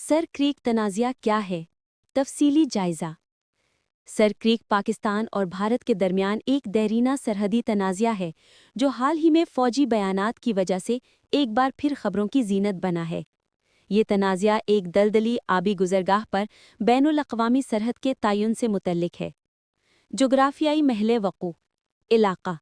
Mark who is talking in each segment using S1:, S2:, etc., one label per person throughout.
S1: Sir creek तनाज़ा क्या है? तफसीली जायज़ा। सर क्रीक पाकिस्तान और भारत के दरमियान एक देरीना सरहदी तनाज़ा है जो हाल ही में फ़ौजी बयानात की वजह से एक बार फिर खबरों की ज़ीनत बना है। ये तनाज़ा एक दलदली आबी गुज़रगाह पर बैनुल-अक़वामी सरहद के तयन से मुतल्लिक है। जोग्राफियाई महल वक़ू इलाक़ा।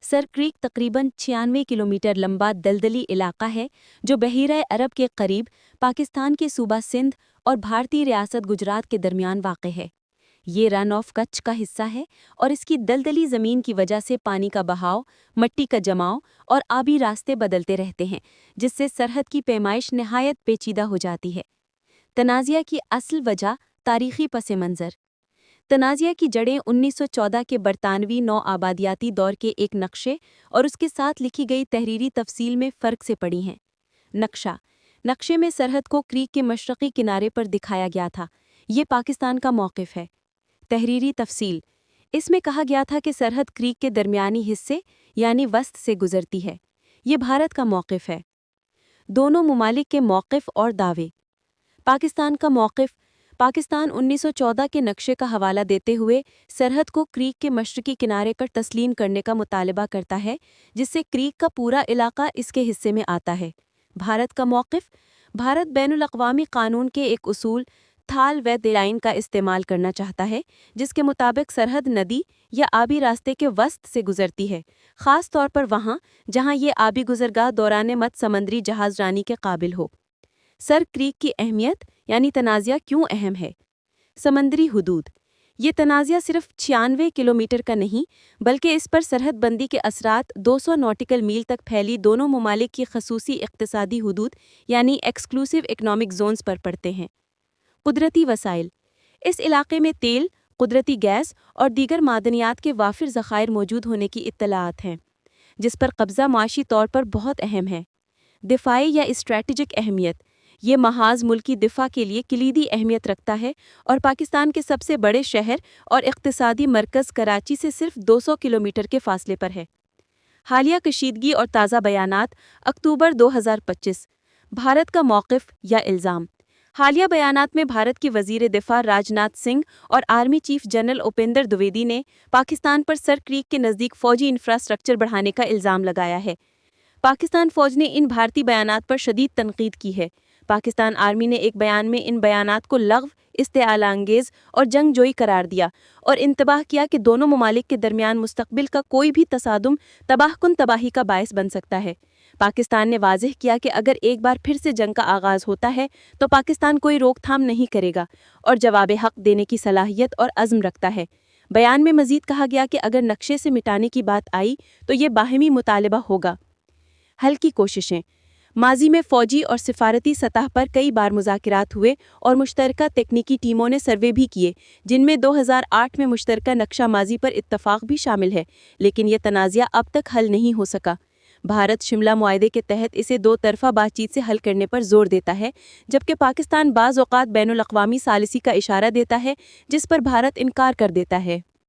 S1: सर क्रीक तकरीबन 96 किलोमीटर लंबा दलदली इलाका है जो बहीरा अरब के करीब पाकिस्तान के सूबा सिंध और भारतीय रियासत गुजरात के दरमियान वाक़ है। ये रन ऑफ कच्छ का हिस्सा है और इसकी दलदली ज़मीन की वजह से पानी का बहाव, मिट्टी का जमाव और आबी रास्ते बदलते रहते हैं, जिससे सरहद की पैमाइश नहायत पेचीदा हो जाती है। तनाज़ा की असल वजह तारीख़ी पस मंज़र। तनाज़ा की जड़ें 1914 के बरतानवी नौ आबादियाती दौर के एक नक्शे और उसके साथ लिखी गई तहरीरी तफसील में फ़र्क से पड़ी हैं। नक्शे में सरहद को क्रीक के मशरक़ी किनारे पर दिखाया गया था। ये पाकिस्तान का मौक़िफ़ है। तहरीरी तफसील। इसमें कहा गया था कि सरहद क्रीक के दरमियानी हिस्से यानी वस्त से गुजरती है। ये भारत का मौक़िफ़ है। दोनों ममालिक के मौक़िफ़ और दावे। पाकिस्तान का मौक़िफ़। पाकिस्तान 1914 के नक्शे का हवाला देते हुए सरहद को क्रीक के मशरक़ी किनारे पर तस्लीम करने का मुतालबा करता है, जिससे क्रीक का पूरा इलाका इसके हिस्से में आता है। भारत का मौक़िफ़। भारत बैनुल-अक़वामी क़ानून के एक उसूल थाल व लाइन का इस्तेमाल करना चाहता है, जिसके मुताबिक सरहद नदी या आबी रास्ते के वस्त से गुजरती है, ख़ास तौर पर वहाँ जहाँ ये आबी गुज़रगाह दौरान मत समंदरी जहाज़ रानी के काबिल हो। सर क्रीक की अहमियत यानी तनाज़ा क्यों अहम है? समंदरी हुदूद। ये तनाज़ा सिर्फ 96 किलोमीटर का नहीं, बल्कि इस पर सरहद बंदी के असरात 200 नॉटिकल मील तक फैली दोनों ममालिक की खसूसी इक़्तिसादी हुदूद यानी एक्सक्लूसिव इकनॉमिक जोन्स पर पड़ते हैं। कुदरती वसाइल। इस इलाके में तेल, कुदरती गैस और दीगर मादनियात के वाफिर ज़खायर मौजूद होने की इत्तलाआत हैं, जिस पर कब्ज़ा माशी तौर पर बहुत अहम है। दिफ़ाई या स्ट्रैटेजिक अहमियत। ये महाज मुल्की दिफ़ा के लिए किलीदी अहमियत रखता है और पाकिस्तान के सबसे बड़े शहर और इक़्तिसादी मरकज़ कराची से सिर्फ 200 किलोमीटर के फासले पर है। हालिया कशीदगी और ताज़ा बयानात। अक्टूबर 2025। भारत का मौक़िफ़ या इल्ज़ाम। हालिया बयानात में भारत की वज़ीर दिफ़ा राजनाथ सिंह और army chief general Upendra Dwivedi ने पाकिस्तान पर सर क्रीक के नज़दीक फ़ौजी इंफ्रास्ट्रक्चर बढ़ाने का इल्ज़ाम लगाया है। पाकिस्तान फ़ौज ने इन भारतीय बयानात पर शदीद तनकीद की है। पाकिस्तान आर्मी ने एक बयान में इन बयानात को लग़्व, इस्तेआलांगेज़ और जंगजोई करार दिया और इंतबाह किया कि दोनों ममालिक के दरमियान मुस्तक़बिल का कोई भी तसादुम तबाहकुन तबाही का बायस बन सकता है। पाकिस्तान ने वाज़ेह किया कि अगर एक बार फिर से जंग का आगाज़ होता है तो पाकिस्तान कोई रोकथाम नहीं करेगा और जवाब हक़ देने की सलाहियत और अज़्म रखता है। बयान में मज़ीद कहा गया कि अगर नक्शे से मिटाने की बात आई तो ये बाहमी मुतालबा होगा। हल की कोशिशें। माजी में फ़ौजी और सिफारती सतह पर कई बार मुज़ाकिरात हुए और मुश्तरका तकनीकी टीमों ने सर्वे भी किए, जिनमें 2008 में मुश्तरका नक्शा माजी पर इत्तफ़ाक़ भी शामिल है, लेकिन यह तनाज़ा अब तक हल नहीं हो सका। भारत शिमला मुआहदे के तहत इसे दो तरफ़ा बातचीत से हल करने पर जोर देता है, जबकि पाकिस्तान बाज़ औक़ात बैनुल-अक़वामी सालिसी का इशारा देता है, जिस पर भारत इनकार कर देता है।